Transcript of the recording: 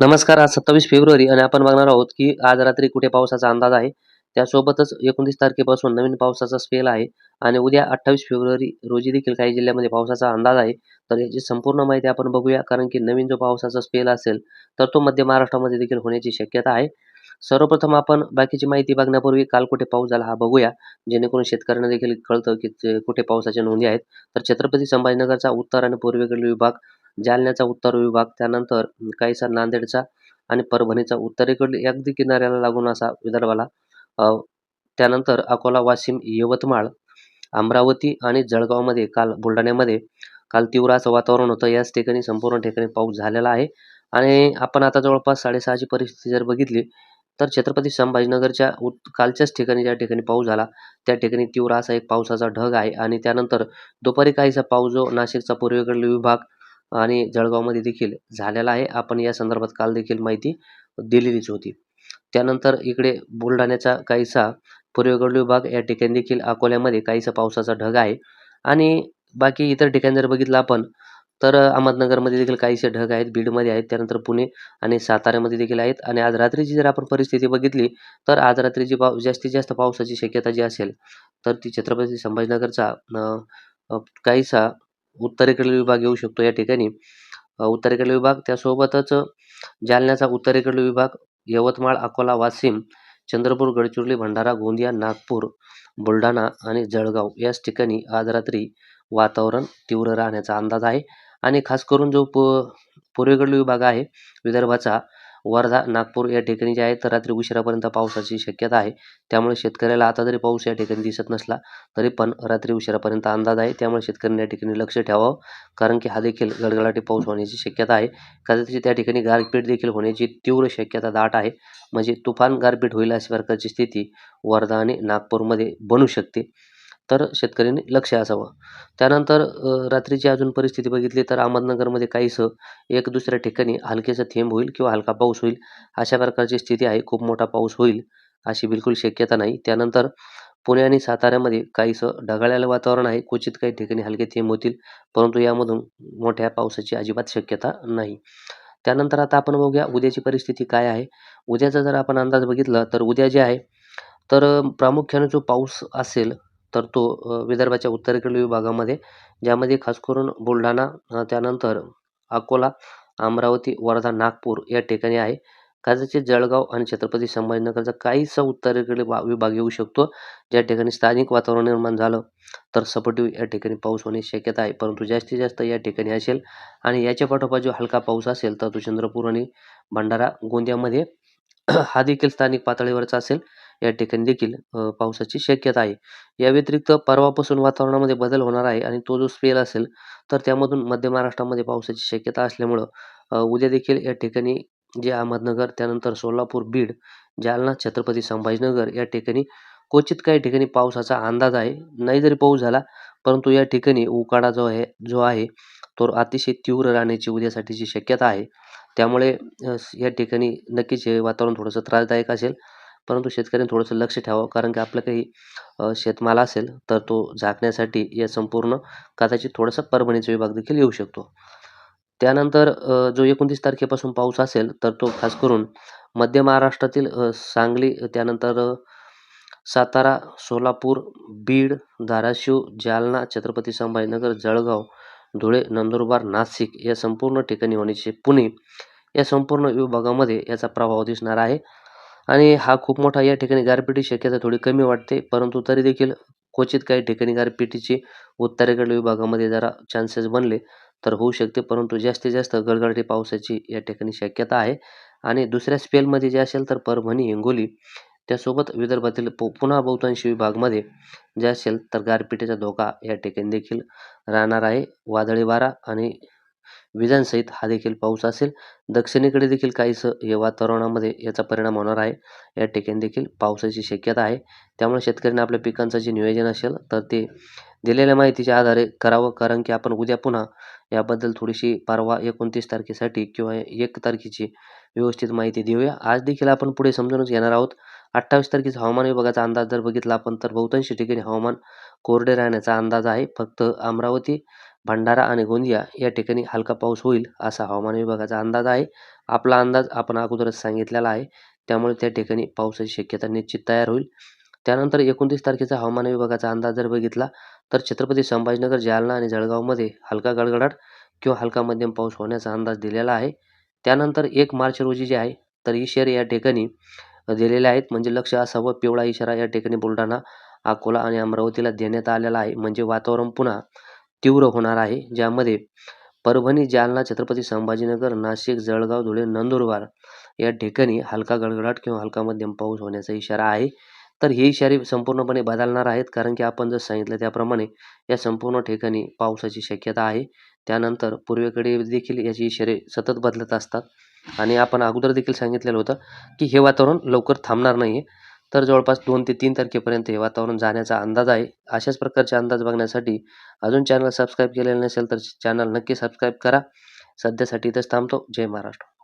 नमस्कार. आज 27 फेब्रुवारी आणि आपण बघणार आहोत, की आज रात्री कुठे पावसाचा अंदाज आहे. त्यासोबतच 29 तारखेपासून नवीन पावसाचा स्पेल आहे आणि उद्या 28 फेब्रुवारी रोजी देखील काही जिल्ह्यामध्ये पावसाचा अंदाज आहे. तर याची संपूर्ण माहिती आपण बघूया. कारण की नवीन जो पावसाचा स्पेल असेल, तर तो मध्य महाराष्ट्रामध्ये देखील होण्याची शक्यता आहे. सर्वप्रथम आपण बाकीची माहिती बघण्यापूर्वी काल कुठे पाऊस झाला हा बघूया. जेणेकरून शेतकऱ्यांना देखील कळतं, की कुठे पावसाच्या नोंदी आहेत. तर छत्रपती संभाजीनगरचा उत्तर आणि पूर्वेकडील विभाग, जालन्याचा उत्तर विभाग, त्यानंतर काहीसा नांदेडचा आणि परभणीचा उत्तरेकडील अगदी किनाऱ्याला लागून असा विदर्भाला अ, त्यानंतर अकोला, वाशिम, यवतमाळ, अमरावती आणि जळगावमध्ये बुलढाण्यामध्ये काल तीव्र असं वातावरण होतं. याच ठिकाणी संपूर्ण ठिकाणी पाऊस झालेला आहे आणि आपण आता जवळपास 6:30 ची परिस्थिती जर बघितली, तर छत्रपती संभाजीनगरच्या कालच्याच ठिकाणी ज्या ठिकाणी पाऊस झाला, त्या ठिकाणी तीव्र असा एक पावसाचा ढग आहे आणि त्यानंतर दुपारी काहीसा पाऊस जो नाशिकचा पूर्वेकडील विभाग आणि जळगावमध्ये देखील झालेला आहे. आपण या संदर्भात काल देखील माहिती दिलेलीच होती. त्यानंतर इकडे बुलढाण्याचा काहीसा पूर्वेकडील विभाग या ठिकाणी देखील अकोल्यामध्ये काहीसा पावसाचा ढग आहे आणि बाकी इतर ठिकाणी जर बघितलं आपण, तर अहमदनगरमध्ये देखील काहीसे ढग आहेत, बीडमध्ये आहेत, त्यानंतर पुणे आणि साताऱ्यामध्ये देखील आहेत आणि आज रात्रीची जर आपण परिस्थिती बघितली, तर आज रात्रीची जास्तीत जास्त पावसाची शक्यता जी असेल, तर ती छत्रपती संभाजीनगरचा अ, अ, काहीसा उत्तरेकडील विभाग येऊ शकतो या ठिकाणी. उत्तरेकडील विभाग त्यासोबतच जालन्याचा उत्तरेकडील विभाग, यवतमाळ, अकोला, वाशिम, चंद्रपूर, गडचिरोली, भंडारा, गोंदिया, नागपूर, बुलढाणा आणि जळगाव याच ठिकाणी आज रात्री वातावरण तीव्र राहण्याचा अंदाज आहे आणि खास करून जो पूर्वेकडील विभाग आहे विदर्भाचा, वर्धा, नागपूर या ठिकाणी जे आहे तर रात्री उशिरापर्यंत पावसाची शक्यता आहे. त्यामुळे शेतकऱ्याला आता जरी पाऊस या ठिकाणी दिसत नसला, तरी पण रात्री उशिरापर्यंत अंदाज आहे. त्यामुळे शेतकऱ्यांनी या ठिकाणी लक्ष ठेवावं. कारण की हा देखील गडगडाटी पाऊस होण्याची शक्यता आहे. कदाचित त्या ठिकाणी गारपीट देखील होण्याची तीव्र शक्यता दाट आहे. म्हणजे तुफान गारपीट होईल अशा प्रकारची स्थिती वर्धा आणि नागपूरमध्ये बनू शकते. तर शेतकऱ्यांनी लक्ष असावं. त्यानंतर रात्रीची अजून परिस्थिती बघितली तर अहमदनगरमध्ये काहीसं एक दुसऱ्या ठिकाणी हलकेसा थेंब होईल किंवा हलका पाऊस होईल, अशा प्रकारची स्थिती आहे. खूप मोठा पाऊस होईल अशी बिलकुल शक्यता नाही. त्यानंतर पुणे आणि साताऱ्यामध्ये काहीसं ढगाळलेलं वातावरण आहे. क्वचित काही ठिकाणी हलके थेंब होतील, परंतु यामधून मोठ्या पावसाची अजिबात शक्यता नाही. त्यानंतर आता आपण बघूया उद्याची परिस्थिती काय आहे. उद्याचा जर आपण अंदाज बघितला तर उद्या जे आहे, तर प्रामुख्याने जो पाऊस असेल, तर तो विदर्भाच्या उत्तरेकडील विभागामध्ये, ज्यामध्ये खास करून बुलढाणा, त्यानंतर अकोला, अमरावती, वर्धा, नागपूर या ठिकाणी आहे. कदाचित जळगाव आणि छत्रपती संभाजीनगरचा काहीसा उत्तरेकडील विभाग येऊ शकतो. ज्या ठिकाणी स्थानिक वातावरण निर्माण झालं, तर सपाटी या ठिकाणी पाऊस होण्याची शक्यता आहे. परंतु जास्तीत जास्त या ठिकाणी असेल आणि याच्या पाठोपाठ जो हलका पाऊस असेल, तर तो चंद्रपूर आणि भंडारा, गोंदियामध्ये हा देखील स्थानिक पातळीवरचा असेल. या ठिकाणी देखील पावसाची शक्यता आहे. या व्यतिरिक्त परवापासून वातावरणामध्ये बदल होणार आहे आणि तो जो स्पेल असेल, तर त्यामधून मध्य महाराष्ट्रामध्ये पावसाची शक्यता असल्यामुळं उद्या देखील या ठिकाणी जे अहमदनगर, त्यानंतर सोलापूर, बीड, जालना, छत्रपती संभाजीनगर या ठिकाणी क्वचित काही ठिकाणी पावसाचा अंदाज आहे. नाही जरी पाऊस झाला, परंतु या ठिकाणी उकाडा जो आहे तो अतिशय तीव्र राहण्याची उद्यासाठीची शक्यता आहे. त्यामुळे या ठिकाणी नक्कीच हे वातावरण थोडंसं त्रासदायक असेल. परंतु शेतकऱ्यांनी थोडंसं लक्ष ठेवावं कारण की आपलं काही शेतमाल असेल, तर तो झाकण्यासाठी या संपूर्ण कदाचित थोडासा परभणीचा विभाग देखील येऊ शकतो. त्यानंतर जो 29 तारखेपासून पाऊस असेल, तर तो खास करून मध्य महाराष्ट्रातील सांगली, त्यानंतर सातारा, सोलापूर, बीड, धाराशिव, जालना, छत्रपती संभाजीनगर, जळगाव, धुळे, नंदुरबार, नाशिक या संपूर्ण ठिकाणी होण्याची, पुणे या संपूर्ण विभागामध्ये याचा प्रभाव दिसणार आहे आणि हा खूप मोठा या ठिकाणी गारपिटीची शक्यता थोडी कमी वाटते. परंतु तरी देखील क्वचित काही ठिकाणी गारपिटीची उत्तरेकडील विभागामध्ये जरा चान्सेस बनले तर होऊ शकते. परंतु जास्तीत जास्त गडगडाटी पावसाची या ठिकाणी शक्यता आहे आणि दुसऱ्या स्पेलमध्ये जे असेल तर परभणी, हिंगोली त्यासोबत विदर्भातील पुन्हा बहुतांशी विभागमध्ये जे असेल तर गारपिटीचा धोका या ठिकाणी देखील राहणार आहे. वादळी वारा आणि विजांसहित हा देखील पाऊस असेल. दक्षिणेकडे देखील काहीसं या वातावरणामध्ये याचा परिणाम होणार आहे. या ठिकाणी देखील पावसाची शक्यता आहे. त्यामुळे शेतकऱ्यांनी आपल्या पिकांचं जे नियोजन असेल, तर ते दिलेल्या माहितीच्या आधारे करावं. कारण की आपण उद्या पुन्हा याबद्दल थोडीशी परवा 29 तारखेसाठी किंवा 1 तारखेची व्यवस्थित माहिती देऊया. आज देखील आपण पुढे समजूनच घेणार आहोत. 28 तारखेचा हवामान विभागाचा अंदाज जर बघितला आपण, तर बहुतांशी ठिकाणी हवामान कोरडे राहण्याचा अंदाज आहे. फक्त अमरावती, भंडारा आणि गोंदिया या ठिकाणी हलका पाऊस होईल असा हवामान विभागाचा अंदाज आहे. आपला अंदाज आपण अगोदरच सांगितलेला आहे. त्यामुळे त्या ठिकाणी पावसाची शक्यता निश्चित तयार होईल. त्यानंतर 29 तारखेचा हवामान विभागाचा अंदाज जर बघितला, तर छत्रपती संभाजीनगर, जालना आणि जळगावमध्ये हलका गडगडाट किंवा हलका मध्यम पाऊस होण्याचा अंदाज दिलेला आहे. त्यानंतर 1 मार्च रोजी जे आहे, तर इशारे या ठिकाणी दिलेले आहेत. म्हणजे लक्ष असावं, पिवळा इशारा या ठिकाणी बुलढाणा, अकोला आणि अमरावतीला देण्यात आलेला आहे. म्हणजे वातावरण पुन्हा तीव्र होणार आहे. ज्यामध्ये परभणी, जालना, छत्रपती संभाजीनगर, नाशिक, जळगाव, धुळे, नंदुरबार या ठिकाणी हलका गडगडाट किंवा हलका मध्यम पाऊस होण्याचा इशारा आहे. तर हे इशारे संपूर्णपणे बदलणार आहेत, कारण की आपण जसं सांगितलं त्याप्रमाणे या संपूर्ण ठिकाणी पावसाची शक्यता आहे. त्यानंतर पूर्वेकडे देखील याचे इशारे सतत बदलत असतात आणि आपण अगोदर देखील सांगितलेलं होतं, की हे वातावरण लवकर थांबणार नाही आहे. तर जवळपास 2 ते 3 तारखेपर्यंत हे वातावरण जाण्याचा अंदाज आहे. अशाच प्रकारचे अंदाज बघण्यासाठी अजून चॅनल सबस्क्राईब केलेलं नसेल तर चॅनल नक्की सबस्क्राईब करा. सध्यासाठी इथंच थांबतो. जय महाराष्ट्र.